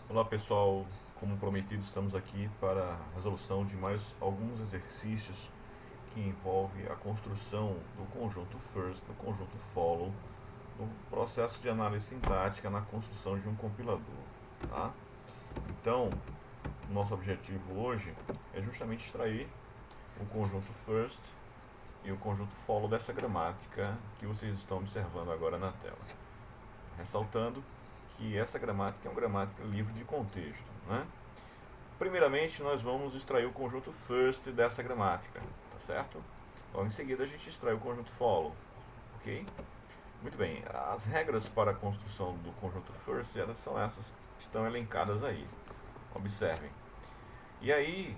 Olá pessoal, como prometido estamos aqui para a resolução de mais alguns exercícios que envolvem a construção do conjunto first, do conjunto follow, no processo de análise sintática na construção de um compilador. Tá? Então, nosso objetivo hoje é justamente extrair o conjunto first e o conjunto follow dessa gramática que vocês estão observando agora na tela. Ressaltando que essa gramática é uma gramática livre de contexto, né? Primeiramente, nós vamos extrair o conjunto first dessa gramática, tá certo? Logo em seguida, a gente extrai o conjunto follow, ok? Muito bem, as regras para a construção do conjunto first, elas são essas que estão elencadas aí. Observem. E aí,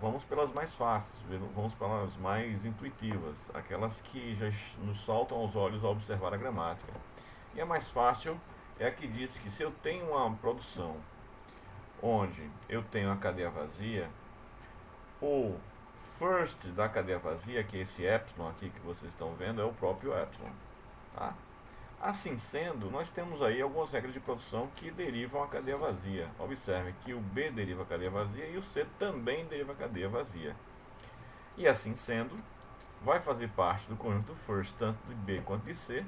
vamos pelas mais fáceis, vamos pelas mais intuitivas, aquelas que já nos saltam aos olhos ao observar a gramática. E a mais fácil é a que diz que se eu tenho uma produção onde eu tenho a cadeia vazia, o first da cadeia vazia, que é esse epsilon aqui que vocês estão vendo, é o próprio epsilon. Tá? Assim sendo, nós temos aí algumas regras de produção que derivam a cadeia vazia. Observe que o B deriva a cadeia vazia e o C também deriva a cadeia vazia. E assim sendo, vai fazer parte do conjunto first, tanto de B quanto de C,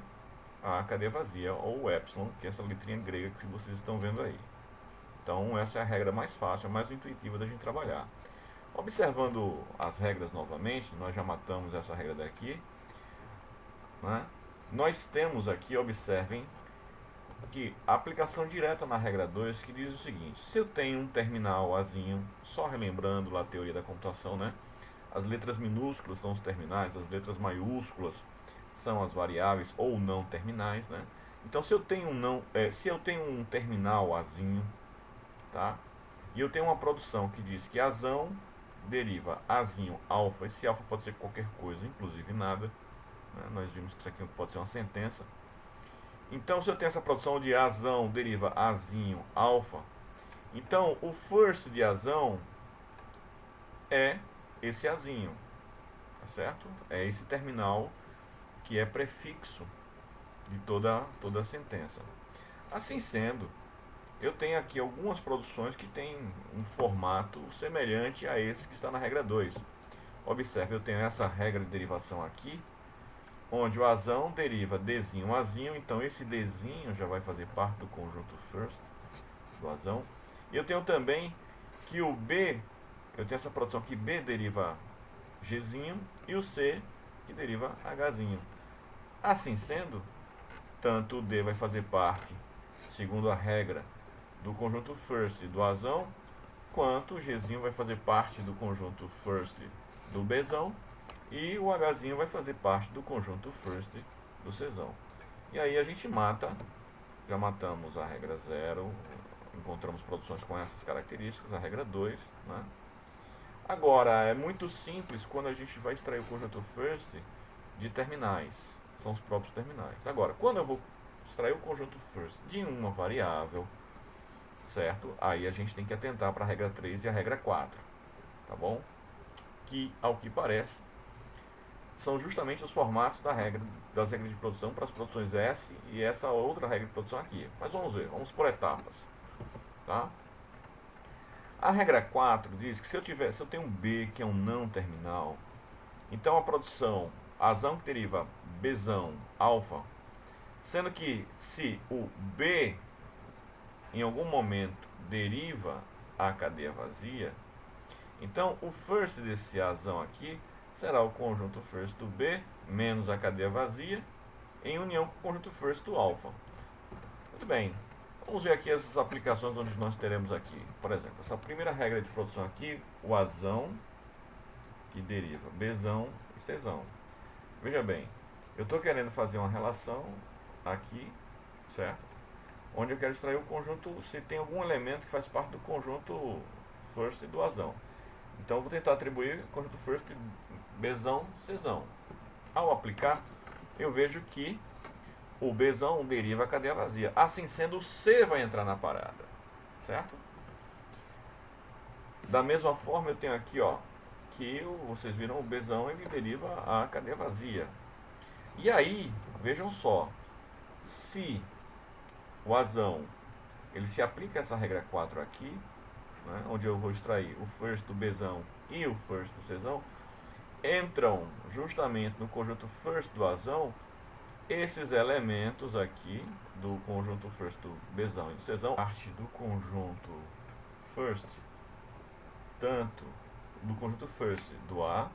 a cadeia vazia, ou o epsilon, que é essa letrinha grega que vocês estão vendo aí. Então, essa é a regra mais fácil, a mais intuitiva da gente trabalhar. Observando as regras novamente, nós já matamos essa regra daqui, né? Nós temos aqui, observem, que a aplicação direta na regra 2 que diz o seguinte: se eu tenho um terminal Azinho, só relembrando lá a teoria da computação, né? As letras minúsculas são os terminais, as letras maiúsculas são as variáveis ou não terminais, né? Então, se eu tenho um terminal Azinho, tá? E eu tenho uma produção que diz que Azão deriva Azinho alfa. Esse alfa pode ser qualquer coisa, inclusive nada, né? Nós vimos que isso aqui pode ser uma sentença. Então, se eu tenho essa produção de Azão deriva Azinho alfa, então o first de Azão é esse Azinho, tá certo? É esse terminal que é prefixo de toda a sentença. Assim sendo, eu tenho aqui algumas produções que têm um formato semelhante a esse que está na regra 2. Observe, eu tenho essa regra de derivação aqui, onde o Azão deriva Dzinho Azinho, então esse Dzinho já vai fazer parte do conjunto first do Azão. E eu tenho também que o B, eu tenho essa produção que B deriva Gzinho e o C que deriva Hzinho. Assim sendo, tanto o D vai fazer parte, segundo a regra, do conjunto first do Azão, quanto o Gzinho vai fazer parte do conjunto first do Bzão e o Hzinho vai fazer parte do conjunto first do Czão. E aí a gente mata, já matamos a regra 0, encontramos produções com essas características, a regra 2, né? Agora, é muito simples quando a gente vai extrair o conjunto first de terminais, são os próprios terminais. Agora, quando eu vou extrair o conjunto first de uma variável, certo? Aí a gente tem que atentar para a regra 3 e a regra 4, tá bom? Que, ao que parece, são justamente os formatos das regras de produção para as produções S e essa outra regra de produção aqui. Mas vamos ver, vamos por etapas, tá? A regra 4 diz que se eu tenho um B que é um não terminal, então a produção Azão que deriva Bzão alfa, sendo que se o B em algum momento deriva a cadeia vazia, então o first desse Azão aqui será o conjunto first do B menos a cadeia vazia em união com o conjunto first do alfa. Muito bem, vamos ver aqui essas aplicações onde nós teremos aqui. Por exemplo, essa primeira regra de produção aqui, o Azão que deriva Bzão e Czão. Veja bem, eu estou querendo fazer uma relação aqui, certo? Onde eu quero extrair o conjunto, se tem algum elemento que faz parte do conjunto first do Azão. Então eu vou tentar atribuir o conjunto first Bzão, Czão. Ao aplicar, eu vejo que o Bzão deriva a cadeia vazia. Assim sendo, o C vai entrar na parada, certo? Da mesma forma, eu tenho aqui, ó, que vocês viram o Bzão, ele deriva a cadeia vazia. E aí, vejam só, se o Azão ele se aplica essa regra 4 aqui, né, onde eu vou extrair o first do Bzão e o first do Czão, entram justamente no conjunto first do Azão esses elementos aqui do conjunto first do Bzão e do Czão, parte do conjunto first, tanto do conjunto first do A,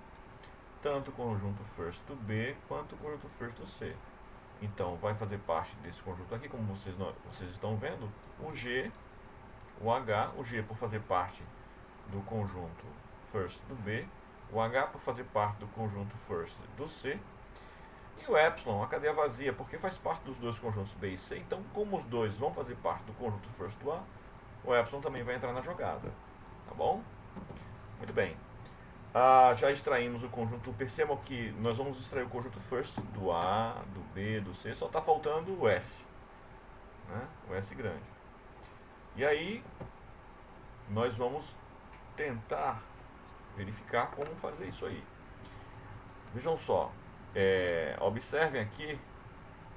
tanto o conjunto first do B, quanto o conjunto first do C. Então, vai fazer parte desse conjunto aqui, como vocês estão vendo, o G, o H, o G por fazer parte do conjunto first do B, o H por fazer parte do conjunto first do C, e o Epsilon, a cadeia vazia, porque faz parte dos dois conjuntos B e C. Então, como os dois vão fazer parte do conjunto first do A, o Epsilon também vai entrar na jogada. Tá bom? Muito bem. Já extraímos o conjunto. Percebam que nós vamos extrair o conjunto first do A, do B, do C. Só está faltando o S, né? O S grande. E aí, nós vamos tentar verificar como fazer isso aí. Vejam só. Observem aqui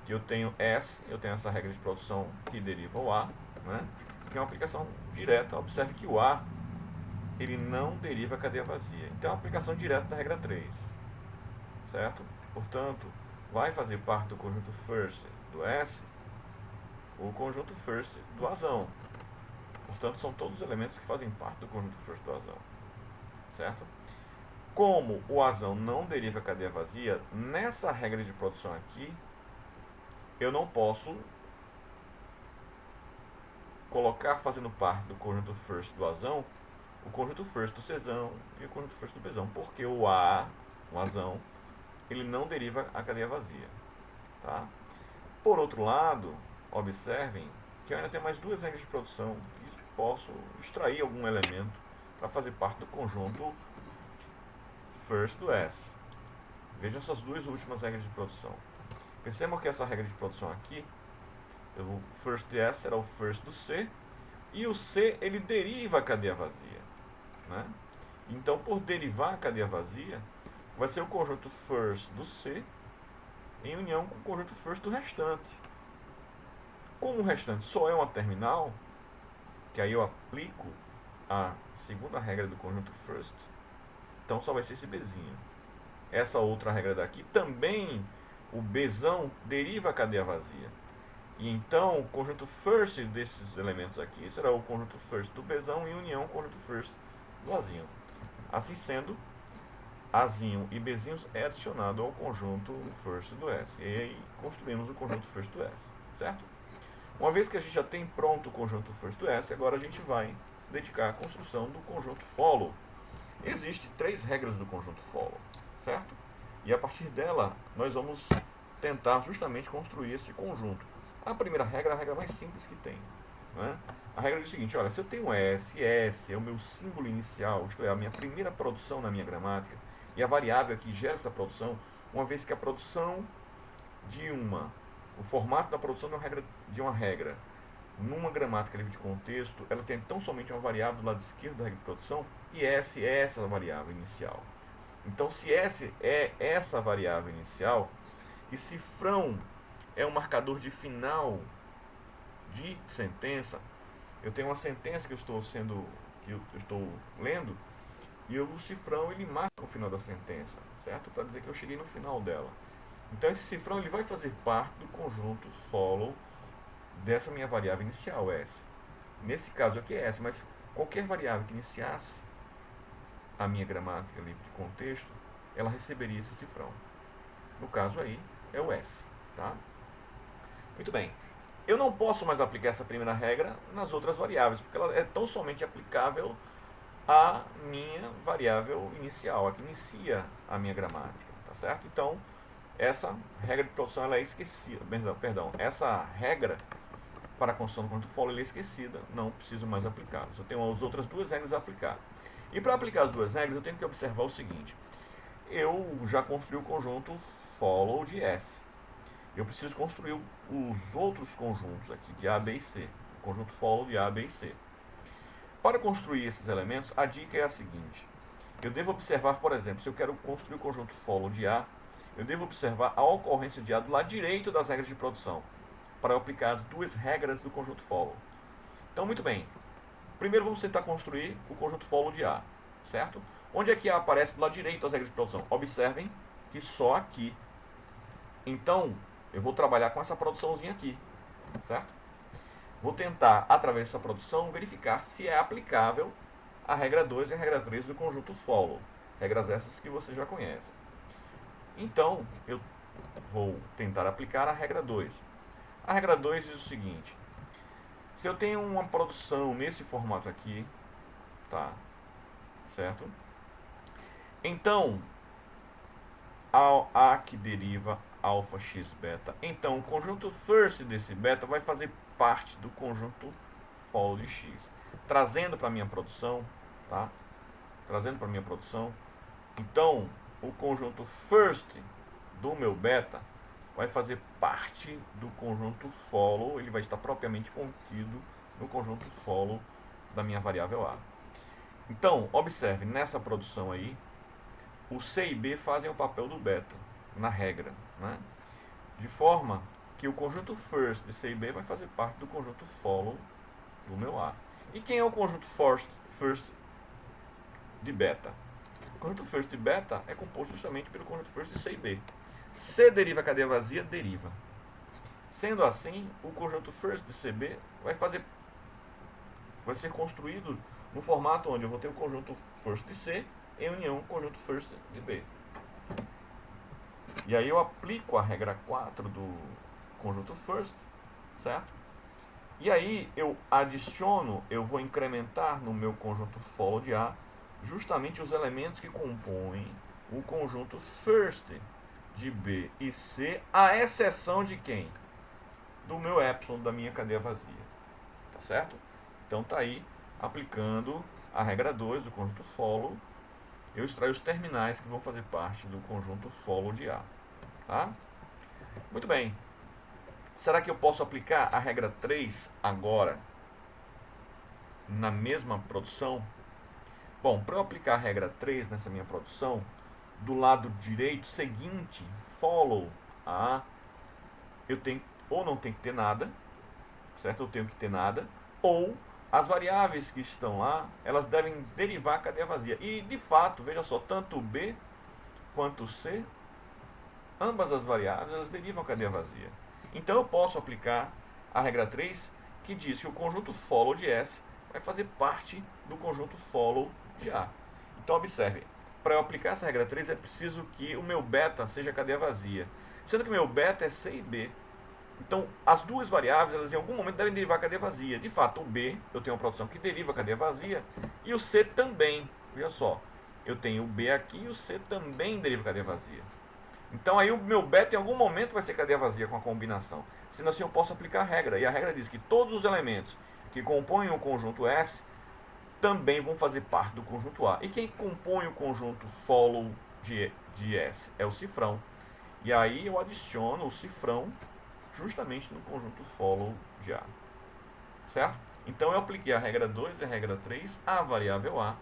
que eu tenho S, eu tenho essa regra de produção que deriva o A, né? Que é uma aplicação direta. Observe que o A ele não deriva a cadeia vazia. Então é uma aplicação direta da regra 3. Certo? Portanto, vai fazer parte do conjunto first do S o conjunto first do Azão. Portanto, são todos os elementos que fazem parte do conjunto first do Azão. Certo? Como o Azão não deriva a cadeia vazia, nessa regra de produção aqui, eu não posso colocar fazendo parte do conjunto first do Azão o conjunto first do Czão e o conjunto first do Bzão, porque o A, o Azão, ele não deriva a cadeia vazia. Tá? Por outro lado, observem que eu ainda tenho mais duas regras de produção que posso extrair algum elemento para fazer parte do conjunto first do S. Vejam essas duas últimas regras de produção. Percebam que essa regra de produção aqui, o first de S será o first do C, e o C ele deriva a cadeia vazia. Né? Então, por derivar a cadeia vazia, vai ser o conjunto first do C em união com o conjunto first do restante. Como o restante só é uma terminal, que aí eu aplico a segunda regra do conjunto first, então só vai ser esse Bzinho. Essa outra regra daqui também, o Bzão deriva a cadeia vazia. E então, o conjunto first desses elementos aqui será o conjunto first do Bzão em união com o conjunto first do Azinho. Assim sendo, Azinho e Bzinhos é adicionado ao conjunto first do S. E aí construímos o conjunto first do S. Certo? Uma vez que a gente já tem pronto o conjunto first do S, agora a gente vai se dedicar à construção do conjunto follow. Existem 3 regras do conjunto follow. Certo? E a partir dela, nós vamos tentar justamente construir esse conjunto. A primeira regra é a regra mais simples que tem. Né? A regra diz o seguinte: olha, se eu tenho S, S é o meu símbolo inicial, isto é, a minha primeira produção na minha gramática, e a variável que gera essa produção, uma vez que a produção o formato da produção de uma regra, numa gramática livre de contexto, ela tem tão somente uma variável do lado esquerdo da regra de produção, e S é essa variável inicial. Então, se S é essa variável inicial, e cifrão é um marcador de final de sentença, eu tenho uma sentença que eu estou lendo, e o cifrão ele marca o final da sentença, certo? Para dizer que eu cheguei no final dela. Então esse cifrão ele vai fazer parte do conjunto follow dessa minha variável inicial, S. Nesse caso aqui é S, mas qualquer variável que iniciasse a minha gramática livre de contexto, ela receberia esse cifrão. No caso aí é o S, tá? Muito bem. Eu não posso mais aplicar essa primeira regra nas outras variáveis, porque ela é tão somente aplicável à minha variável inicial, a que inicia a minha gramática, tá certo? Então, essa regra de produção ela é esquecida, perdão, essa regra para a construção do conjunto follow é esquecida, não preciso mais aplicá-la. Eu tenho as outras duas regras a aplicar. E para aplicar as duas regras, eu tenho que observar o seguinte: eu já construí o conjunto follow de S. Eu preciso construir os outros conjuntos aqui, de A, B e C. O conjunto follow de A, B e C. Para construir esses elementos, a dica é a seguinte: eu devo observar, por exemplo, se eu quero construir o conjunto follow de A, eu devo observar a ocorrência de A do lado direito das regras de produção, para eu aplicar as duas regras do conjunto follow. Então, muito bem. Primeiro vamos tentar construir o conjunto follow de A, certo? Onde é que A aparece do lado direito das regras de produção? Observem que só aqui. Então, eu vou trabalhar com essa produçãozinha aqui, certo? Vou tentar, através dessa produção, verificar se é aplicável a regra 2 e a regra 3 do conjunto follow. Regras essas que vocês já conhecem. Então, eu vou tentar aplicar a regra 2. A regra 2 diz o seguinte: se eu tenho uma produção nesse formato aqui, tá, certo? Então, A que deriva alfa x beta, então o conjunto first desse beta vai fazer parte do conjunto follow de x. Trazendo para a minha produção, tá? Trazendo para a minha produção, então o conjunto first do meu beta vai fazer parte do conjunto follow, ele vai estar propriamente contido no conjunto follow da minha variável A. Então, observe, nessa produção aí, o C e B fazem o papel do beta, na regra, né? De forma que o conjunto first de C e B vai fazer parte do conjunto follow do meu A. E quem é o conjunto first de beta? O conjunto first de beta é composto justamente pelo conjunto first de C e B. C deriva a cadeia vazia, deriva. Sendo assim, o conjunto first de CB vai ser construído no formato onde eu vou ter o conjunto first de C em união com o conjunto first de B. E aí eu aplico a regra 4 do conjunto first, certo? E aí eu adiciono, eu vou incrementar no meu conjunto follow de A justamente os elementos que compõem o conjunto first de B e C, à exceção de quem? Do meu epsilon, da minha cadeia vazia. Tá certo? Então tá aí, aplicando a regra 2 do conjunto follow, eu extraio os terminais que vão fazer parte do conjunto follow de A. Tá? Muito bem. Será que eu posso aplicar a regra 3 agora na mesma produção? Bom, para eu aplicar a regra 3 nessa minha produção, do lado direito seguinte, follow A, eu tenho ou não tem que ter nada, certo? Eu tenho que ter nada, ou as variáveis que estão lá, elas devem derivar a cadeia vazia. E, de fato, veja só, tanto B quanto C, ambas as variáveis, elas derivam a cadeia vazia. Então, eu posso aplicar a regra 3, que diz que o conjunto follow de S vai fazer parte do conjunto follow de A. Então, observe, para eu aplicar essa regra 3, é preciso que o meu beta seja cadeia vazia, sendo que o meu beta é C e B. Então, as duas variáveis, elas em algum momento devem derivar a cadeia vazia. De fato, o B, eu tenho uma produção que deriva a cadeia vazia, e o C também. Veja só, eu tenho o B aqui e o C também deriva a cadeia vazia. Então, aí o meu beta em algum momento vai ser cadeia vazia com a combinação. Sendo assim, eu posso aplicar a regra. E a regra diz que todos os elementos que compõem o conjunto S também vão fazer parte do conjunto A. E quem compõe o conjunto follow de S é o cifrão. E aí eu adiciono o cifrão justamente no conjunto follow de A. Certo? Então eu apliquei a regra 2 e a regra 3 à variável A.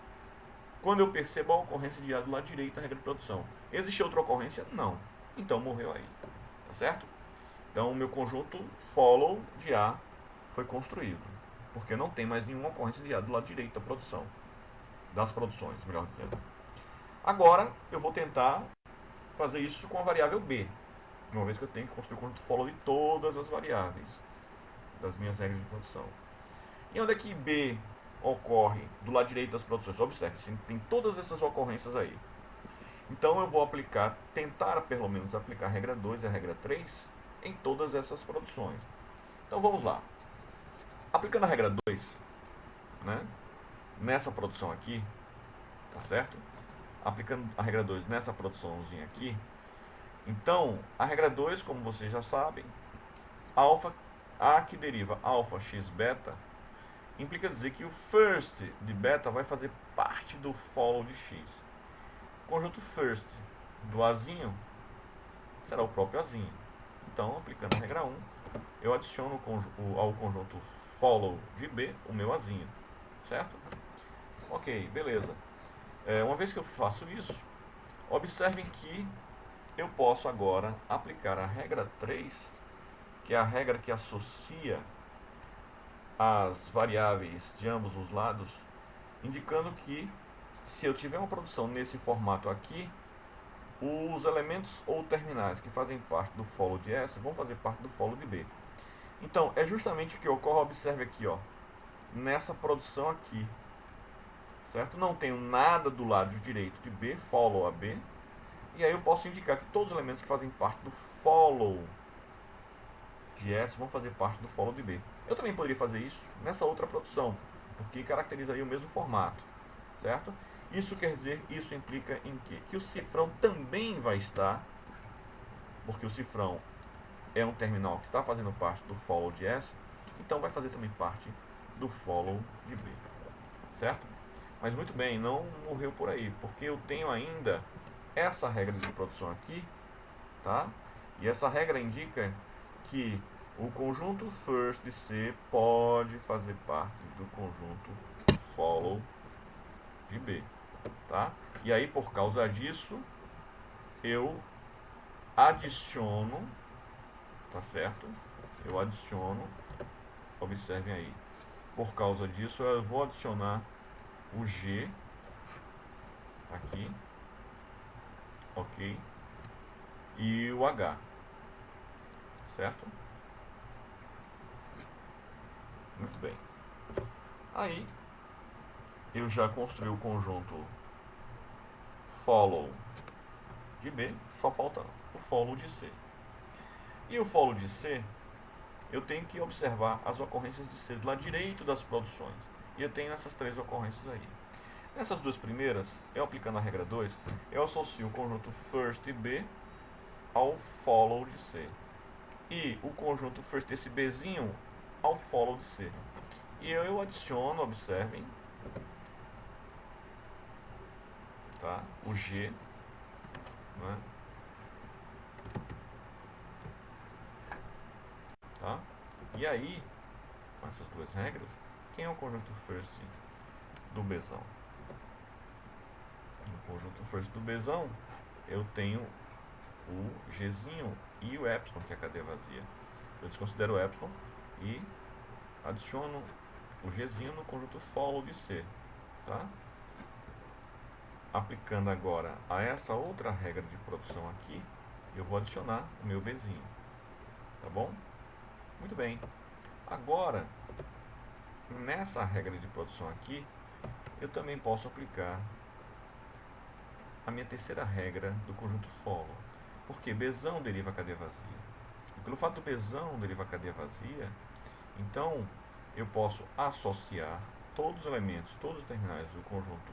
Quando eu percebo a ocorrência de A do lado direito da regra de produção. Existe outra ocorrência? Não. Então morreu aí. Tá certo? Então o meu conjunto follow de A foi construído. Porque não tem mais nenhuma ocorrência de A do lado direito da produção. Das produções, melhor dizendo. Agora eu vou tentar fazer isso com a variável B. Uma vez que eu tenho que construir o conjunto follow de todas as variáveis das minhas regras de produção. E onde é que B ocorre do lado direito das produções? Observe, tem todas essas ocorrências aí. Então eu vou aplicar, tentar pelo menos aplicar a regra 2 e a regra 3 em todas essas produções. Então vamos lá. Aplicando a regra 2, né, nessa produção aqui, tá certo? Aplicando a regra 2 nessa produçãozinha aqui, então, a regra 2, como vocês já sabem, A que deriva alfa x beta, implica dizer que o first de beta vai fazer parte do follow de x. O conjunto first do Azinho será o próprio Azinho. Então, aplicando a regra 1, eu adiciono ao conjunto follow de B o meu Azinho. Certo? Ok, beleza. Uma vez que eu faço isso, observem que eu posso agora aplicar a regra 3, que é a regra que associa as variáveis de ambos os lados, indicando que se eu tiver uma produção nesse formato aqui, os elementos ou terminais que fazem parte do follow de S vão fazer parte do follow de B. Então, é justamente o que ocorre, observe aqui, ó, nessa produção aqui, certo? Não tenho nada do lado direito de B, follow a B, e aí eu posso indicar que todos os elementos que fazem parte do follow de S vão fazer parte do follow de B. Eu também poderia fazer isso nessa outra produção, porque caracterizaria o mesmo formato, certo? Isso quer dizer, isso implica em quê? Que o cifrão também vai estar, porque o cifrão é um terminal que está fazendo parte do follow de S, então vai fazer também parte do follow de B, certo? Mas muito bem, não morreu por aí, porque eu tenho ainda essa regra de produção aqui, tá? E essa regra indica que o conjunto first de C pode fazer parte do conjunto follow de B, tá? E aí, por causa disso, eu adiciono, tá certo? Eu adiciono, observem aí, por causa disso eu vou adicionar o G aqui, ok? E o H, certo? Muito bem. Aí, eu já construí o conjunto follow de B, só falta o follow de C. E o follow de C, eu tenho que observar as ocorrências de C do lado direito das produções. E eu tenho essas três ocorrências aí. Nessas duas primeiras, eu aplicando a regra 2, eu associo o conjunto first e B ao follow de C. E o conjunto first desse Bzinho ao follow de C. E eu adiciono, observem, tá? O G, né? Tá? E aí, com essas duas regras, quem é o conjunto first do Bzão? No conjunto first do Bzão, eu tenho o Gzinho e o Epsilon, que é a cadeia vazia. Eu desconsidero o Epsilon e adiciono o Gzinho no conjunto follow de C, tá? Aplicando agora a essa outra regra de produção aqui, eu vou adicionar o meu Bzinho, tá bom? Muito bem. Agora, nessa regra de produção aqui, eu também posso aplicar a minha terceira regra do conjunto follow. Porque Bzão deriva a cadeia vazia. E pelo fato do Bzão derivar a cadeia vazia, então eu posso associar todos os elementos, todos os terminais do conjunto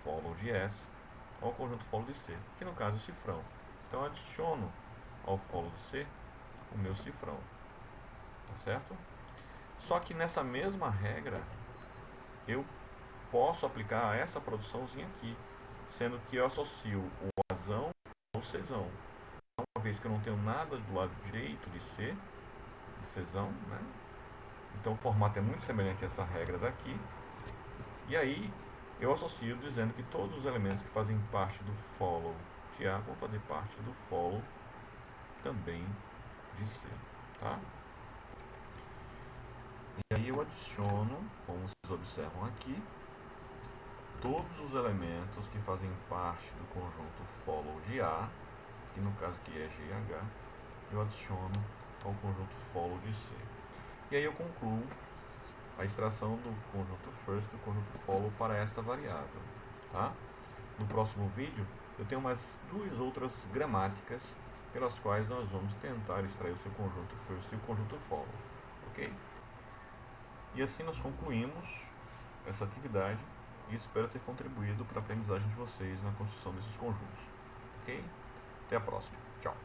follow de S ao conjunto follow de C, que no caso é o cifrão. Então eu adiciono ao follow de C o meu cifrão, tá certo? Só que nessa mesma regra eu posso aplicar essa produçãozinha aqui, sendo que eu associo o Azão ao Czão. Uma vez que eu não tenho nada do lado direito de C, de Czão, né? Então o formato é muito semelhante a essa regra daqui. E aí eu associo dizendo que todos os elementos que fazem parte do follow de A vão fazer parte do follow também de C, tá? E aí eu adiciono, como vocês observam aqui, todos os elementos que fazem parte do conjunto follow de A, que no caso aqui é G e H, eu adiciono ao conjunto follow de C. E aí eu concluo a extração do conjunto first do conjunto follow para esta variável, tá? No próximo vídeo eu tenho mais duas outras gramáticas pelas quais nós vamos tentar extrair o seu conjunto first e o conjunto follow, ok? E assim nós concluímos essa atividade e espero ter contribuído para a aprendizagem de vocês na construção desses conjuntos, ok? Até a próxima, tchau!